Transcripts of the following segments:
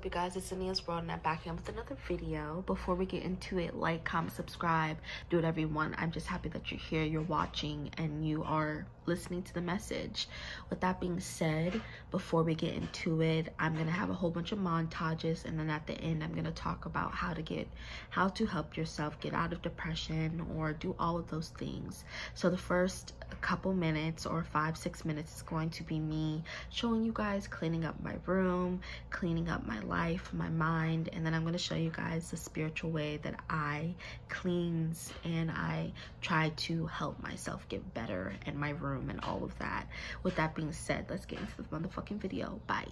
up, you guys? It's Ania's World, and I'm back again with another video. Before we get into it, like, comment, subscribe, do whatever you want. I'm just happy that you're here, you're watching, and you are listening to the message. With that being said, before we get into it, I'm gonna have a whole bunch of montages, and then at the end I'm gonna talk about how to help yourself get out of depression or do all of those things. So the first couple minutes or 5-6 minutes is going to be me showing you guys cleaning up my room, cleaning up my life, my mind, and then I'm going to show you guys the spiritual way that I cleanse and I try to help myself get better in my room and all of that. With that being said, let's get into the motherfucking video. Bye.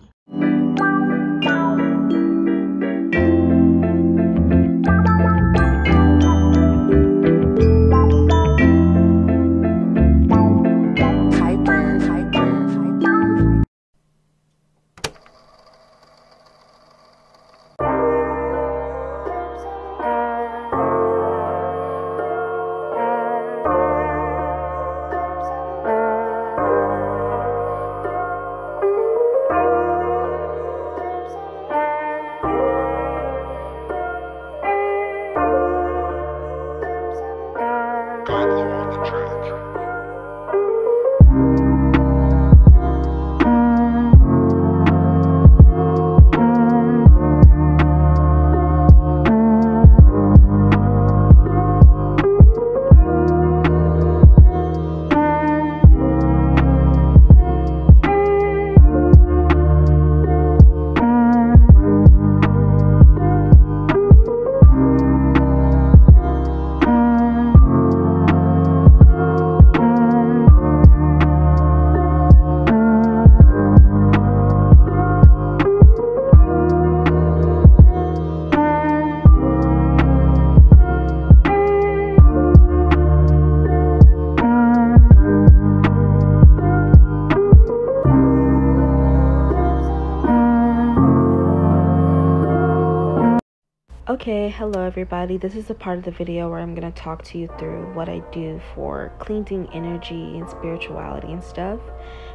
Okay, hello everybody. This is the part of the video where I'm going to talk to you through what I do for cleansing energy and spirituality and stuff.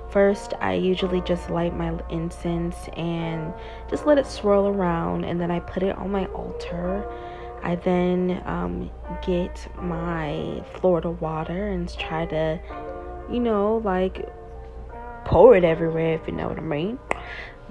First, I usually just light my incense and just let it swirl around, and then I put it on my altar. I then get my Florida water and try to, like pour it everywhere, if you know what I mean.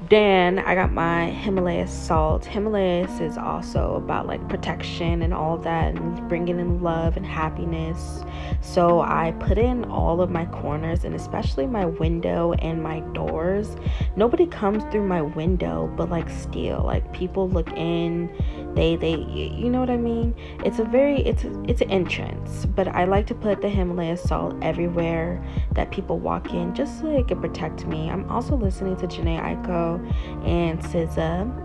Then I got my Himalaya salt. Himalayas is also about like protection and all that, and bringing in love and happiness. So I put in all of my corners, and especially my window and my doors. Nobody comes through my window, but like still, like people look in. They you know what I mean? It's an entrance, but I like to put the Himalaya salt everywhere that people walk in, just so it can protect me. I'm also listening to Jhené Aiko and SZA.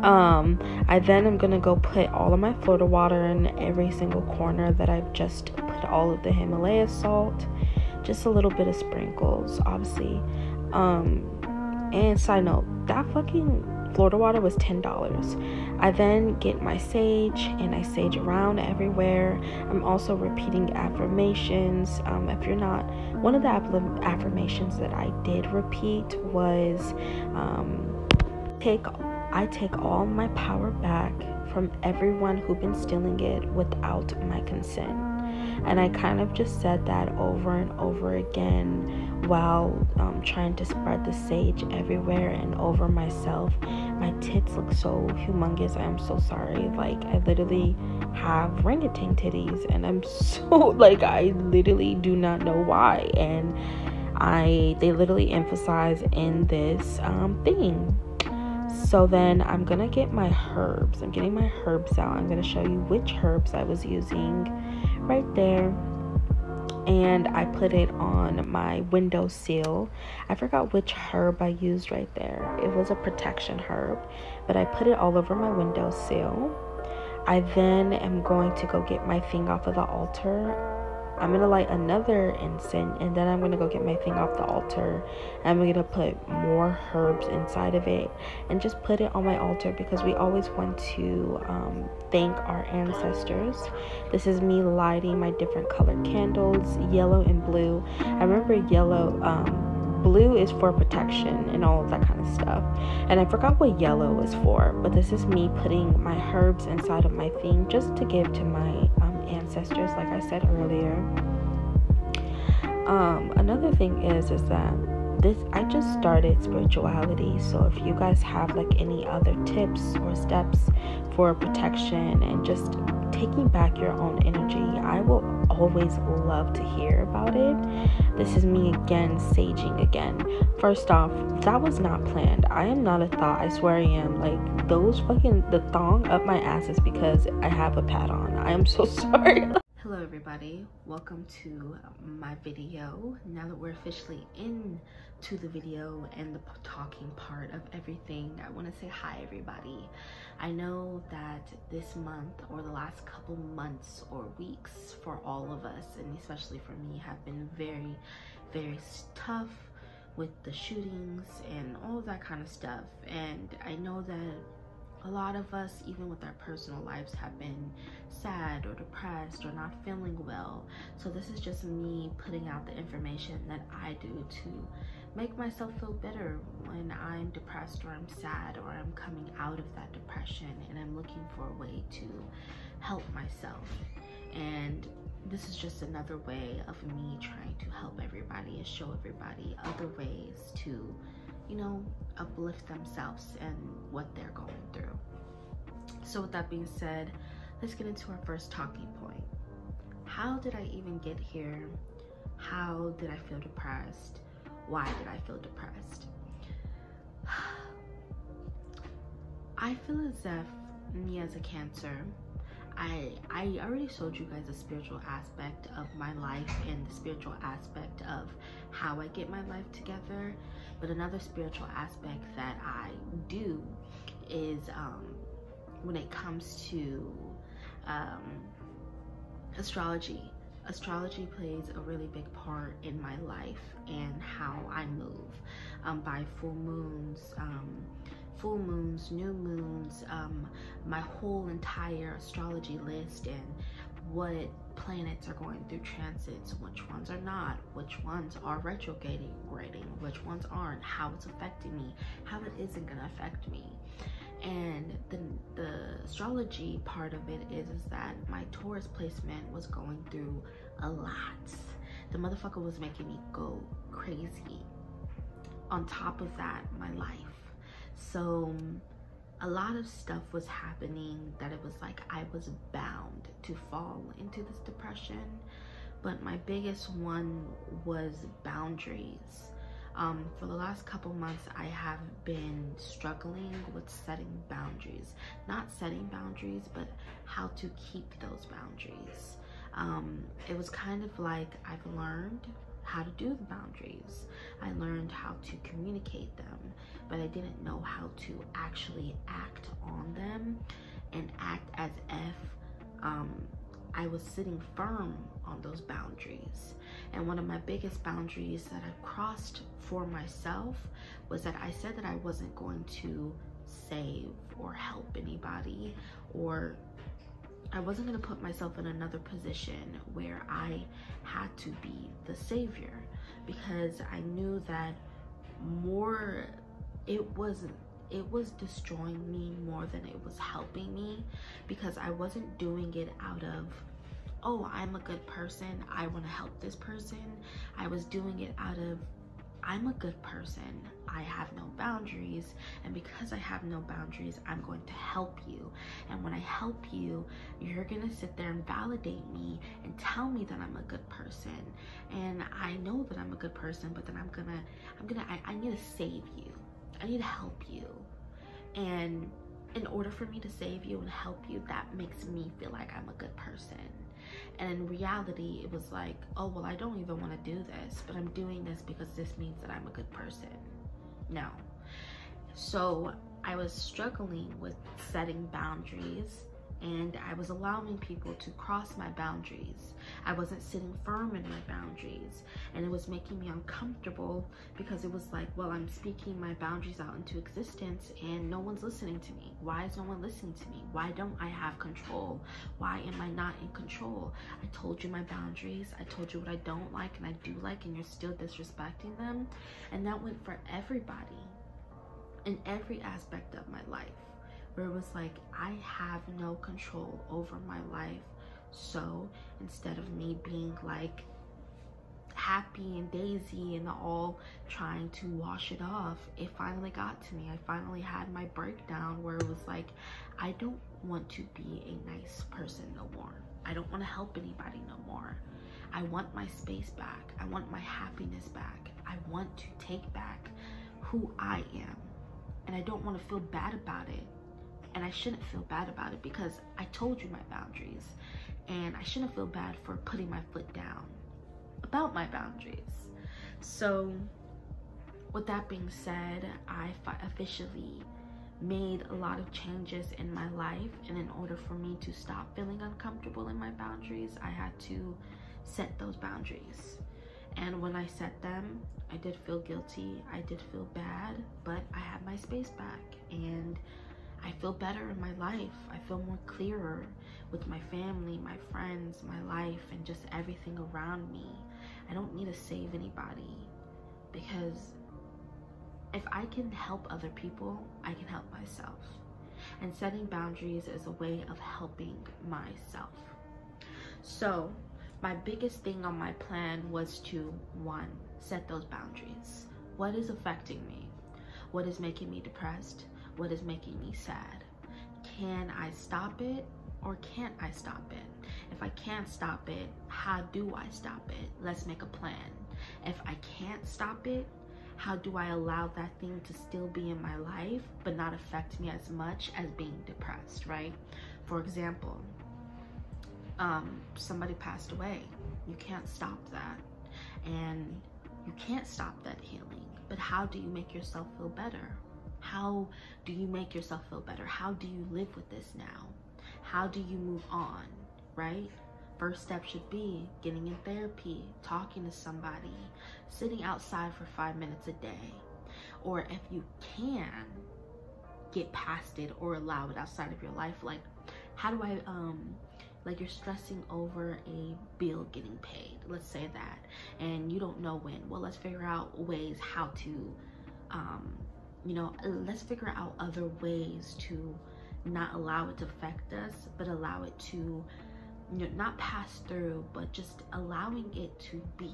I then am gonna go put all of my Florida water in every single corner that I've just put all of the Himalaya salt, just a little bit of sprinkles, obviously. And side note, that fucking Florida water was $10. I then get my sage and I sage around everywhere. I'm also repeating affirmations. If you're not, one of the affirmations that I did repeat was I take all my power back from everyone who's been stealing it without my consent. And I kind of just said that over and over again while trying to spread the sage everywhere and over myself. My tits look so humongous. I'm so sorry. Like, I literally have orangutan titties, and I'm so, like, I literally do not know why. And they literally emphasize in this thing. So then I'm gonna get my herbs. I'm getting my herbs out. I'm gonna show you which herbs I was using right there. And I put it on my windowsill. I forgot which herb I used right there. It was a protection herb, but I put it all over my windowsill. I then am going to go get my thing off of the altar. I'm gonna light another incense, and then I'm gonna go get my thing off the altar. I'm gonna put more herbs inside of it and just put it on my altar, because we always want to thank our ancestors. This is me lighting my different colored candles, yellow and blue. I remember yellow blue is for protection and all of that kind of stuff. And I forgot what yellow is for, but this is me putting my herbs inside of my thing just to give to my ancestors, like I said earlier. Another thing is that I just started spirituality, so if you guys have like any other tips or steps for protection and just taking back your own energy, I will always love to hear about it. This is me again, saging again. First off, that was not planned. I am not a thought, I swear I am. Like, the thong up my ass is because I have a pad on. I am so sorry. Hello everybody, welcome to my video. Now that we're officially into the video and the talking part of everything, I want to say hi everybody. I know that this month or the last couple months or weeks for all of us, and especially for me, have been very, very tough with the shootings and all of that kind of stuff. And I know that a lot of us, even with our personal lives, have been sad or depressed or not feeling well. So this is just me putting out the information that I do to make myself feel better when I'm depressed or I'm sad or I'm coming out of that depression and I'm looking for a way to help myself. And this is just another way of me trying to help everybody and show everybody other ways to, you know, uplift themselves and what they're going through. So with that being said, let's get into our first talking point. How did I even get here? How did I feel depressed? Why did I feel depressed? I feel as if me as a Cancer, I already showed you guys the spiritual aspect of my life and the spiritual aspect of how I get my life together. But another spiritual aspect that I do is when it comes to astrology. Astrology plays a really big part in my life and how I move by full moons, new moons, my whole entire astrology list and what planets are going through transits, which ones are not, which ones are retrograding, which ones aren't, how it's affecting me, how it isn't gonna affect me. And the astrology part of it is that my Taurus placement was going through a lot. The motherfucker was making me go crazy. On top of that, my life. So a lot of stuff was happening that it was like I was bound to fall into this depression. But my biggest one was boundaries. For the last couple months, I have been struggling with setting boundaries. Not setting boundaries, but how to keep those boundaries. It was kind of like I've learned how to do the boundaries. I learned how to communicate them, but I didn't know how to actually act on them and act as if I was sitting firm on those boundaries. And one of my biggest boundaries that I crossed for myself was that I said that I wasn't going to save or help anybody, or I wasn't going to put myself in another position where I had to be the savior, because I knew that it was destroying me more than it was helping me, because I wasn't doing it out of, oh, I'm a good person, I want to help this person. I was doing it out of, I'm a good person, I have no boundaries, and because I have no boundaries, I'm going to help you. And when I help you, you're gonna sit there and validate me and tell me that I'm a good person. And I know that I'm a good person, but then I need to save you. I need to help you. And in order for me to save you and help you, that makes me feel like I'm a good person. And in reality, it was like, oh, well, I don't even want to do this, but I'm doing this because this means that I'm a good person. No. So I was struggling with setting boundaries and I was allowing people to cross my boundaries. I wasn't sitting firm in my boundaries, and it was making me uncomfortable because it was like, well, I'm speaking my boundaries out into existence and no one's listening to me. Why is no one listening to me? Why don't I have control? Why am I not in control? I told you my boundaries. I told you what I don't like and I do like, and you're still disrespecting them. And that went for everybody in every aspect of my life, where it was like, I have no control over my life. So instead of me being like happy and daisy and all trying to wash it off, it finally got to me. I finally had my breakdown where it was like, I don't want to be a nice person no more. I don't want to help anybody no more. I want my space back. I want my happiness back. I want to take back who I am. And I don't want to feel bad about it. And I shouldn't feel bad about it because I told you my boundaries. And I shouldn't feel bad for putting my foot down about my boundaries. So with that being said, I officially made a lot of changes in my life. And in order for me to stop feeling uncomfortable in my boundaries, I had to set those boundaries. And when I set them, I did feel guilty. I did feel bad, but I had my space back and I feel better in my life. I feel more clearer with my family, my friends, my life, and just everything around me. I don't need to save anybody, because if I can help other people, I can help myself. And setting boundaries is a way of helping myself. So my biggest thing on my plan was to, one, set those boundaries. What is affecting me? What is making me depressed? What is making me sad? Can I stop it or can't I stop it? If I can't stop it, how do I stop it? Let's make a plan. If I can't stop it, how do I allow that thing to still be in my life but not affect me as much as being depressed, right? For example, somebody passed away. You can't stop that, and you can't stop that healing. But how do you make yourself feel better? How do you make yourself feel better? How do you live with this now? How do you move on, right? First step should be getting in therapy, talking to somebody, sitting outside for 5 minutes a day. Or if you can get past it or allow it outside of your life, like how do I, like you're stressing over a bill getting paid, let's say that, and you don't know when. Well, let's figure out ways how to, let's figure out other ways to not allow it to affect us, but allow it to, not pass through, but just allowing it to be,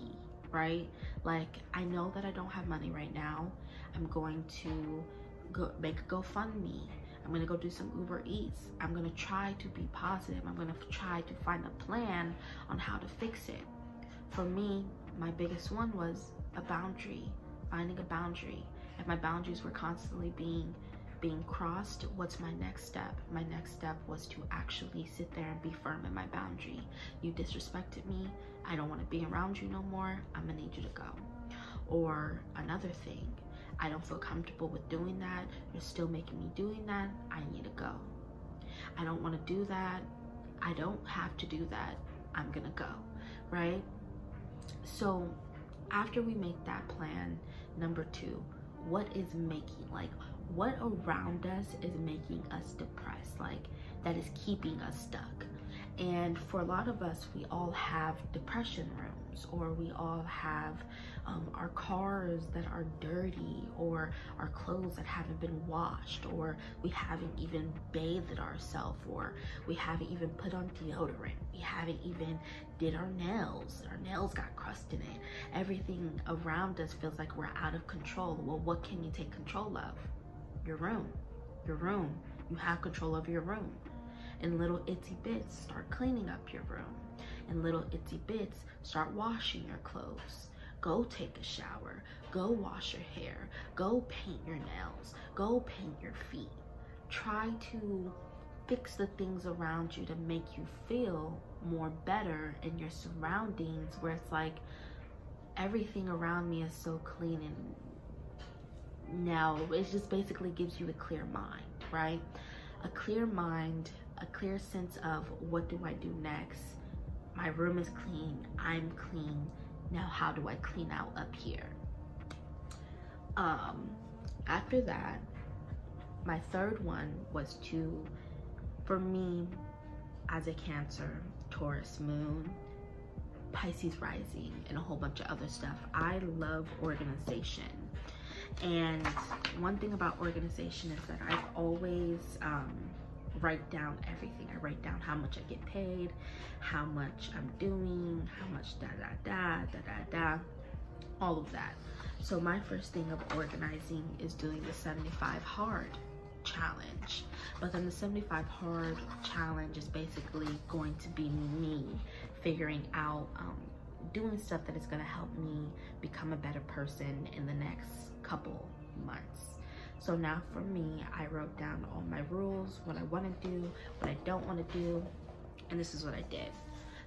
right? Like, I know that I don't have money right now. I'm going to go make a GoFundMe. I'm gonna go do some Uber Eats. I'm gonna try to be positive. I'm gonna try to find a plan on how to fix it. For me, my biggest one was a boundary, finding a boundary. If my boundaries were constantly being crossed, what's my next step? My next step was to actually sit there and be firm in my boundary. You disrespected me. I don't want to be around you no more. I'm gonna need you to go. Or another thing, I don't feel comfortable with doing that. You're still making me doing that. I need to go. I don't want to do that. I don't have to do that. I'm gonna go, right? So after we make that plan, number two, what is making, like, what around us is making us depressed, like that is keeping us stuck? And for a lot of us, we all have depression rooms, or we all have our cars that are dirty, or our clothes that haven't been washed, or we haven't even bathed ourselves, or we haven't even put on deodorant, we haven't even did our nails got crust in it. Everything around us feels like we're out of control. Well, what can you take control of? Your room. You have control over your room. In little itsy bits, start cleaning up your room. In little itsy bits, start washing your clothes. Go take a shower. Go wash your hair. Go paint your nails. Go paint your feet. Try to fix the things around you to make you feel more better in your surroundings, where it's like everything around me is so clean, and now it just basically gives you a clear mind, right? a clear mind, a clear sense of what do I do next. My room is clean, I'm clean. Now how do I clean out up here? After that, my third one was to, for me, as a Cancer, Taurus moon, Pisces rising, and a whole bunch of other stuff, I love organization. And one thing about organization is that I've always write down everything. I write down how much I get paid, how much I'm doing, how much da, all of that. So my first thing of organizing is doing the 75 hard challenge. But then the 75 hard challenge is basically going to be me figuring out doing stuff that is going to help me become a better person in the next couple months. So now for me, I wrote down all my rules, what I want to do, what I don't want to do, and this is what I did.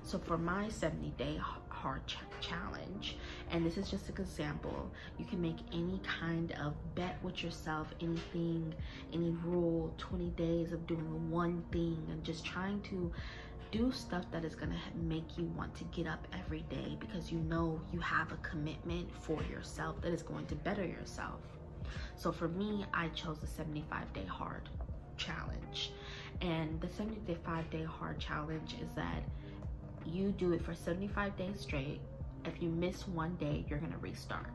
So for my 70-day hard challenge, and this is just an example, you can make any kind of bet with yourself, anything, any rule, 20 days of doing one thing and just trying to do stuff that is gonna make you want to get up every day because you know you have a commitment for yourself that is going to better yourself. So for me, I chose the 75-day hard challenge. And the 75-day hard challenge is that you do it for 75 days straight. If you miss one day, you're gonna restart.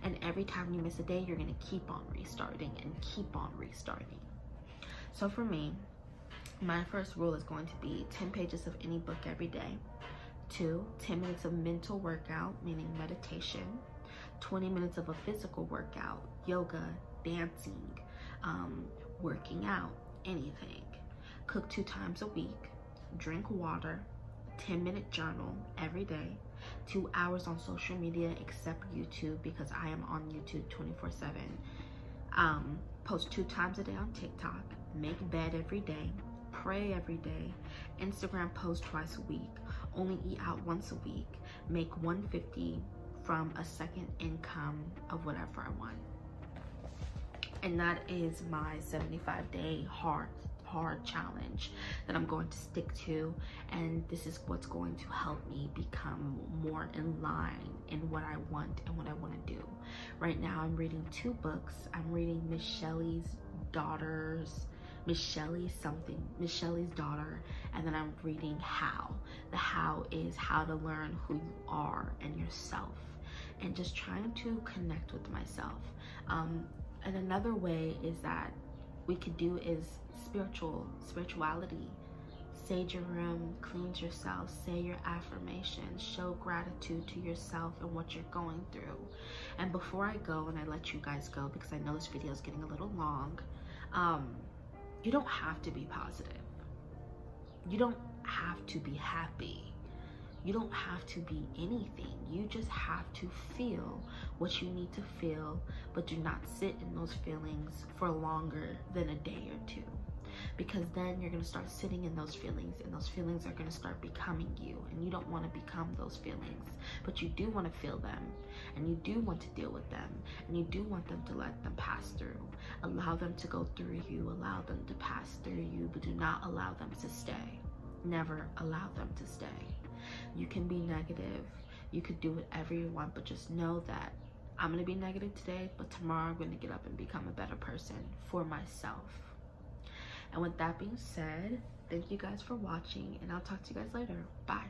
And every time you miss a day, you're gonna keep on restarting and keep on restarting. So for me, my first rule is going to be 10 pages of any book every day. 2, 10 minutes of mental workout, meaning meditation. 20 minutes of a physical workout, yoga, dancing, working out, anything. Cook 2 times a week, drink water, 10-minute journal every day, 2 hours on social media except YouTube because I am on YouTube 24/7. Post 2 times a day on TikTok, make bed every day, pray every day, Instagram post twice a week, only eat out once a week, make $150 from a second income of whatever I want. And that is my 75-day hard challenge that I'm going to stick to, and this is what's going to help me become more in line in what I want and what I want to do. Right now I'm reading 2 books. I'm reading Miss Shelley's daughter, and then I'm reading How. The How is how to learn who you are and yourself, and just trying to connect with myself. And another way is that we could do is spirituality. Sage your room, cleanse yourself, say your affirmations, show gratitude to yourself and what you're going through. And before I go and I let you guys go, because I know this video is getting a little long, you don't have to be positive. You don't have to be happy. You don't have to be anything. You just have to feel what you need to feel, but do not sit in those feelings for longer than a day or 2. Because then you're gonna start sitting in those feelings, and those feelings are gonna start becoming you, and you don't wanna become those feelings, but you do wanna feel them, and you do want to deal with them, and you do want them to let them pass through. Allow them to go through you, allow them to pass through you, but do not allow them to stay. Never allow them to stay. You can be negative, you could do whatever you want, but just know that I'm gonna be negative today, but tomorrow I'm gonna get up and become a better person for myself. And with that being said, thank you guys for watching, and I'll talk to you guys later. Bye.